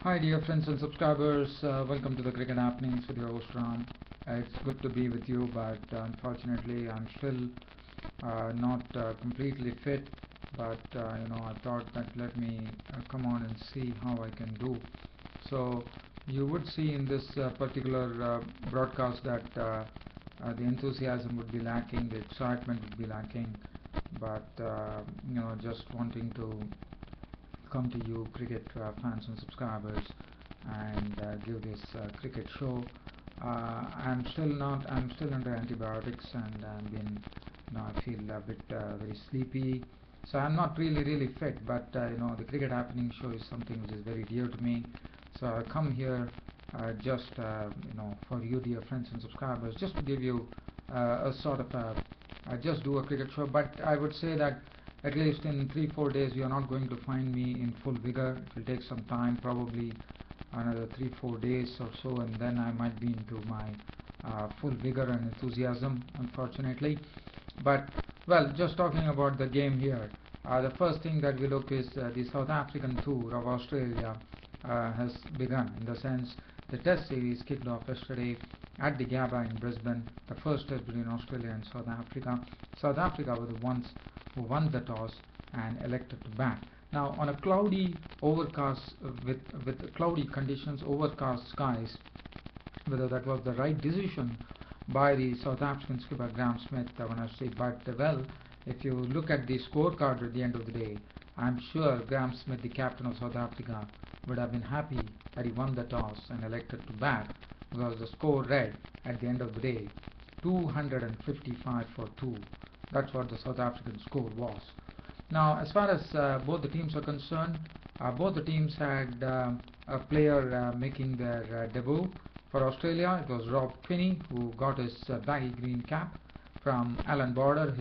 Hi dear friends and subscribers, welcome to the Cricket Happenings with your host Ram. It's good to be with you, but unfortunately I'm still not completely fit. But I thought that let me come on and see how I can do. So you would see in this particular broadcast that the enthusiasm would be lacking, the excitement would be lacking, but just wanting to come to you cricket fans and subscribers and give this cricket show. I'm still under antibiotics and I feel a bit very sleepy. So I'm not really fit, but the cricket happening show is something which is very dear to me. So I come here just for you dear friends and subscribers, just to give you a sort of just do a cricket show. But I would say that at least in 3-4 days you are not going to find me in full vigor. It will take some time, probably another 3-4 days or so, and then I might be into my full vigor and enthusiasm, unfortunately. But well, just talking about the game here, the first thing that we look is the South African tour of Australia has begun, in the sense the test series kicked off yesterday at the Gabba in Brisbane, the first test between Australia and South Africa. South Africa were the ones who won the toss and elected to bat. Now, on a cloudy, overcast with cloudy conditions, overcast skies, whether that was the right decision by the South African skipper Graham Smith, when I say, but well, if you look at the scorecard at the end of the day, I'm sure Graham Smith, the captain of South Africa, would have been happy that he won the toss and elected to bat, because the score read at the end of the day 255 for 2. That's what the South African score was. Now, as far as both the teams are concerned, both the teams had a player making their debut. For Australia, it was Rob Quinney, who got his baggy green cap from Alan Border,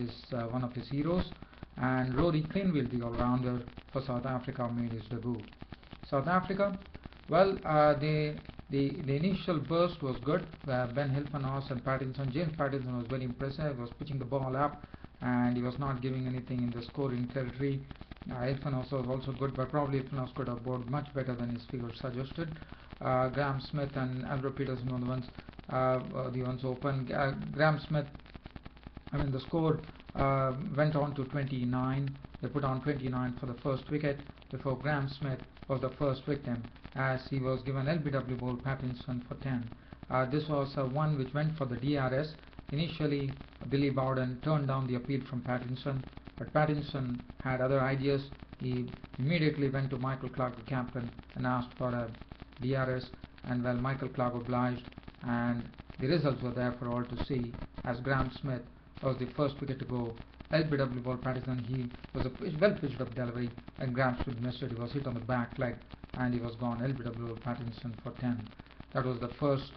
one of his heroes, and Rory Greenfield, the all-rounder for South Africa, made his debut. South Africa, well, the initial burst was good. Ben Hilfernos and Pattinson. James Pattinson was very impressive. He was pitching the ball up, and he was not giving anything in the scoring territory. Hilfernos was also good, but probably Hilfernos could have bowled much better than his figure suggested. Graham Smith and Andrew Peterson were the ones open. Graham Smith, I mean, the score went on to 29. They put on 29 for the first wicket before Graham Smith was the first victim, as he was given LBW ball Pattinson for 10. This was one which went for the DRS. Initially, Billy Bowden turned down the appeal from Pattinson, but Pattinson had other ideas. He immediately went to Michael Clarke, the captain, and asked for a DRS, and well, Michael Clarke obliged, and the results were there for all to see, as Graham Smith was the first wicket to go. LBW ball Pattinson, he was a well pitched up delivery, and Graham Smith missed it. He was hit on the back leg, and he was gone. LBW ball Pattinson for 10. That was the first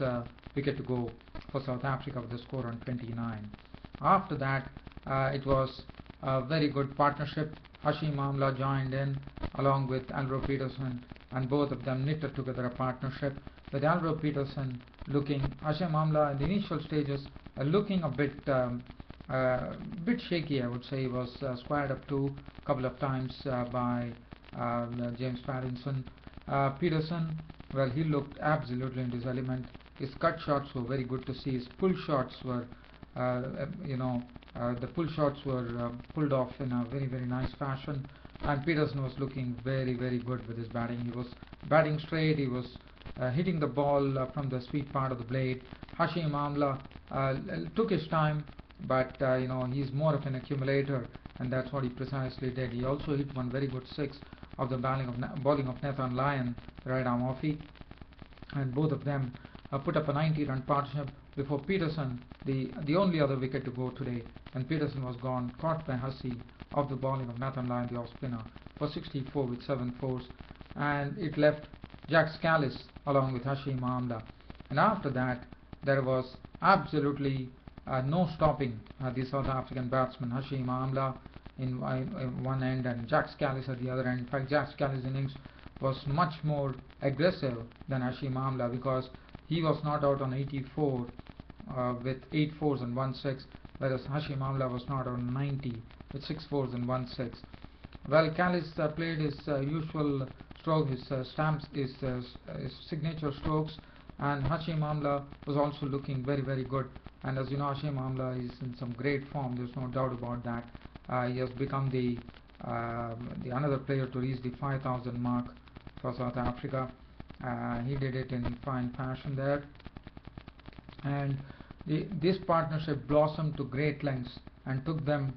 wicket to go for South Africa with the score on 29. After that, it was a very good partnership. Hashim Amla joined in along with Andrew Peterson, and both of them knitted together a partnership, with Andrew Peterson Hashim Amla in the initial stages looking a bit shaky, I would say. He was squared up to a couple of times by James Pattinson. Peterson, well, he looked absolutely in his element. His cut shots were very good to see. His pull shots were, the pull shots were pulled off in a very nice fashion. And Peterson was looking very good with his batting. He was batting straight. He was hitting the ball from the sweet part of the blade. Hashim Amla took his time, but he's more of an accumulator, and that's what he precisely did. He also hit one very good six of the bowling of Nathan Lyon, the right arm offie, and both of them put up a 90-run partnership before Peterson, the only other wicket to go today, and Peterson was gone, caught by Hussey of the bowling of Nathan Lyon, the off spinner, for 64 with 7 fours, and it left Jack Kallis along with Hashim Amla. And after that, there was absolutely no stopping the South African batsman Hashim Amla in one end and Jack Kallis at the other end. In fact, Jack Kallis' innings was much more aggressive than Hashim Amla, because he was not out on 84 with 8 fours and 1 6, whereas Hashim Amla was not out on 90 with 6 fours and 1 6. Well, Kallis played his usual stroke, his stamps, his signature strokes. And Hashim Amla was also looking very good. And as you know, Hashim Amla is in some great form. There's no doubt about that. He has become the another player to reach the 5,000 mark for South Africa. He did it in fine fashion there, and this partnership blossomed to great lengths and took them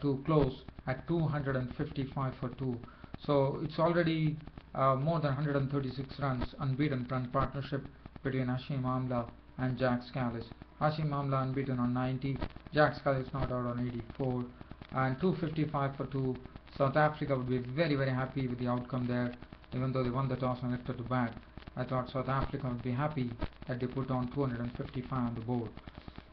to close at 255 for 2. So it's already more than 136 runs unbeaten run partnership between Hashim Amla and Jack Kallis. Hashim Amla unbeaten on 90, Jack Kallis not out on 84, and 255 for 2. South Africa would be very happy with the outcome there, even though they won the toss and elected to bat. I thought South Africa would be happy that they put on 255 on the board.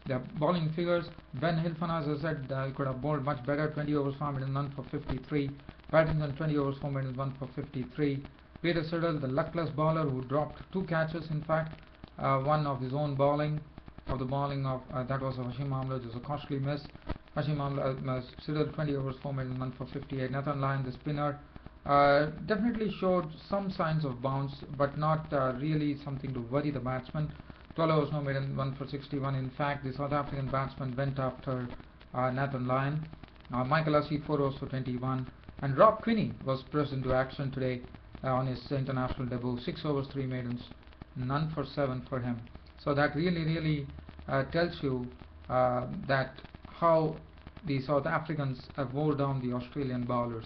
The bowling figures: Ben Hilfan, as I said, he could have bowled much better. 20 overs, 4 minutes, none for 53. Pattinson, 20 overs, 4 minutes, 1 for 53. Peter Siddle, the luckless bowler who dropped 2 catches, in fact, one of his own bowling, of the bowling of that was of Hashim Amla, which was a costly miss. Hashim Amla, Siddle, 20 overs, 4 minutes, none for 58. Nathan Lyon, the spinner, definitely showed some signs of bounce, but not really something to worry the batsman. 12 overs, no maiden, 1 for 61. In fact, the South African batsman went after Nathan Lyon. Michael Hussey, 4 overs for 21. And Rob Quinney was pressed into action today on his international debut. 6 overs, 3 maidens, none for 7 for him. So that really tells you that how the South Africans have wore down the Australian bowlers.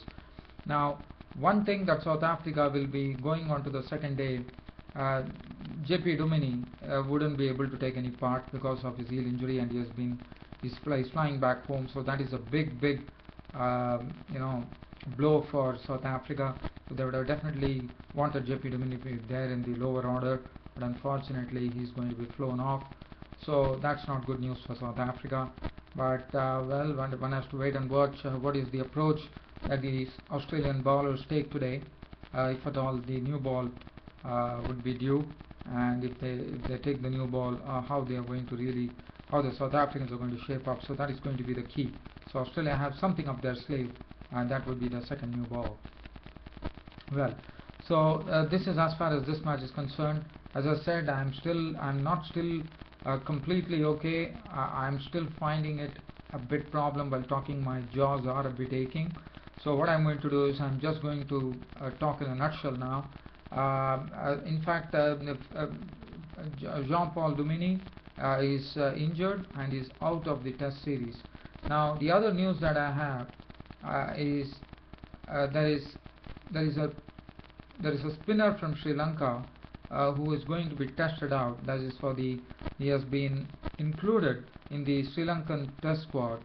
Now, one thing that South Africa will be going on to the second day, JP Duminy wouldn't be able to take any part because of his heel injury, and he's flying back home. So that is a big blow for South Africa. So they would have definitely wanted JP Duminy to be there in the lower order, but unfortunately he's going to be flown off. So that's not good news for South Africa. But well, one has to wait and watch what is the approach that these Australian bowlers take today, if at all the new ball would be due, and if they take the new ball, how they are going to really, how the South Africans are going to shape up. So that is going to be the key. So Australia have something up their sleeve, and that would be the second new ball. Well, so this is as far as this match is concerned. As I said, I'm not still completely okay. I'm still finding it a bit problem while talking. My jaws are a bit aching. So what I'm going to do is I'm just going to talk in a nutshell now. In fact, Jean-Paul Duminy is injured and is out of the Test series. Now, the other news that I have is there is a spinner from Sri Lanka who is going to be tested out. That is he has been included in the Sri Lankan Test squad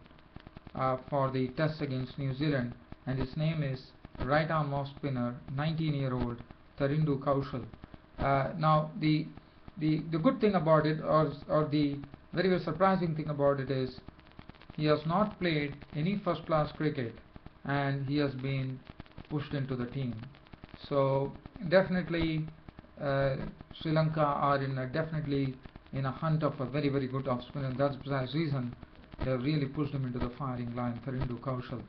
for the test against New Zealand, and his name is right arm off spinner, 19-year-old Tharindu Kaushal. Now the good thing about it, or the very surprising thing about it, is he has not played any first class cricket and he has been pushed into the team. So definitely Sri Lanka are definitely in a hunt of a very good off spinner, and that's the precise reason they have really pushed him into the firing line, Tharindu Kaushal.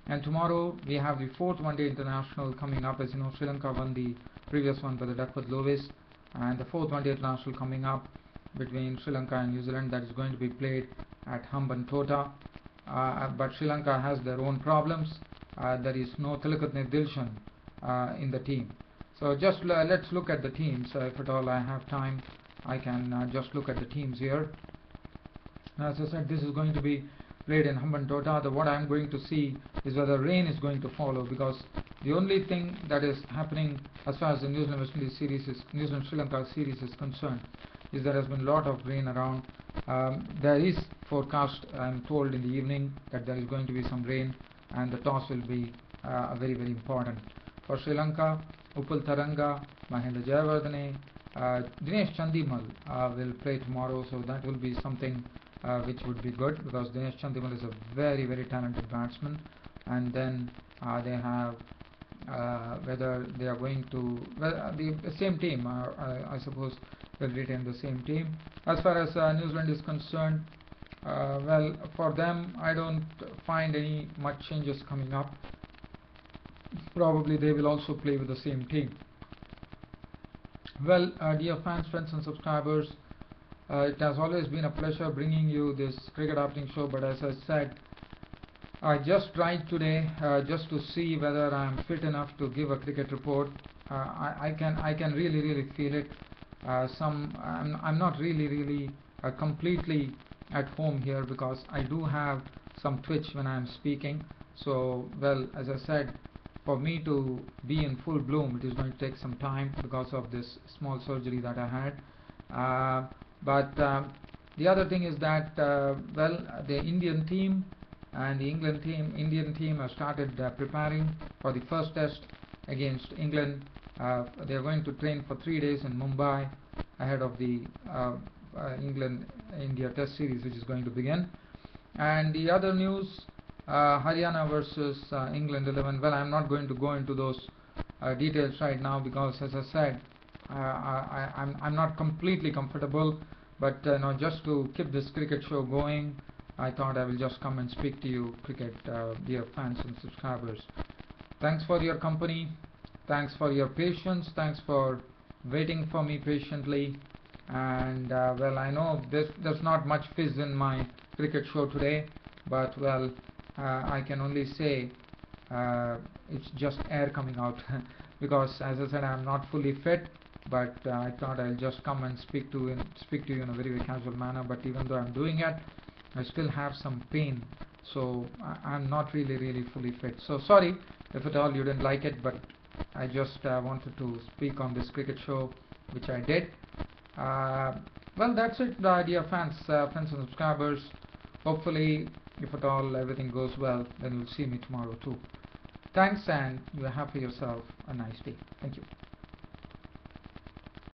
And tomorrow we have the 4th one-day international coming up. As you know, Sri Lanka won the previous one by the duck with Lewis, and the 4th one-day international coming up between Sri Lanka and New Zealand, that is going to be played at Hambantota. But Sri Lanka has their own problems. There is no Tilakatne Dilshan in the team. So just let's look at the teams. If at all I have time, I can just look at the teams here. As I said, this is going to be played in Hambantota. What I'm going to see is whether rain is going to follow, because the only thing that is happening as far as the New Zealand West Indies series New Zealand Sri Lanka series is concerned is there has been a lot of rain around. There is forecast, I'm told, in the evening that there is going to be some rain, and the toss will be very important. For Sri Lanka, Upul Taranga, Mahendra Jayawardene, Dinesh Chandimal will play tomorrow, so that will be something which would be good, because Dinesh Chandimal is a very talented batsman. And then they have whether they are going to, well, the same team, I suppose will retain the same team. As far as New Zealand is concerned, well, for them I don't find any much changes coming up. probably they will also play with the same team. Well, dear fans, friends and subscribers, it has always been a pleasure bringing you this cricket happening show, but as I said, I just tried today just to see whether I am fit enough to give a cricket report. I can really feel it. I'm not really completely at home here because I do have some twitch when I am speaking. So, well, as I said, for me to be in full bloom, it is going to take some time because of this small surgery that I had. But the other thing is that, well, the Indian team and the Indian team have started preparing for the first test against England. They are going to train for 3 days in Mumbai ahead of the England-India Test series, which is going to begin. And the other news, Haryana versus England 11. Well, I'm not going to go into those details right now because, as I said, I'm not completely comfortable. But just to keep this cricket show going, I thought I will just come and speak to you, cricket dear fans and subscribers. Thanks for your company. Thanks for your patience. Thanks for waiting for me patiently. And well, I know there's not much fizz in my cricket show today, but well, I can only say it's just air coming out because, as I said, I'm not fully fit. But I thought I'll just come and speak to you in a very casual manner. But even though I'm doing it, I still have some pain, so I'm not really fully fit. So sorry if at all you didn't like it, but I just wanted to speak on this cricket show, which I did. Well, that's it, dear fans, friends and subscribers. Hopefully, if at all everything goes well, then you'll see me tomorrow too. Thanks, and you have for yourself a nice day. Thank you.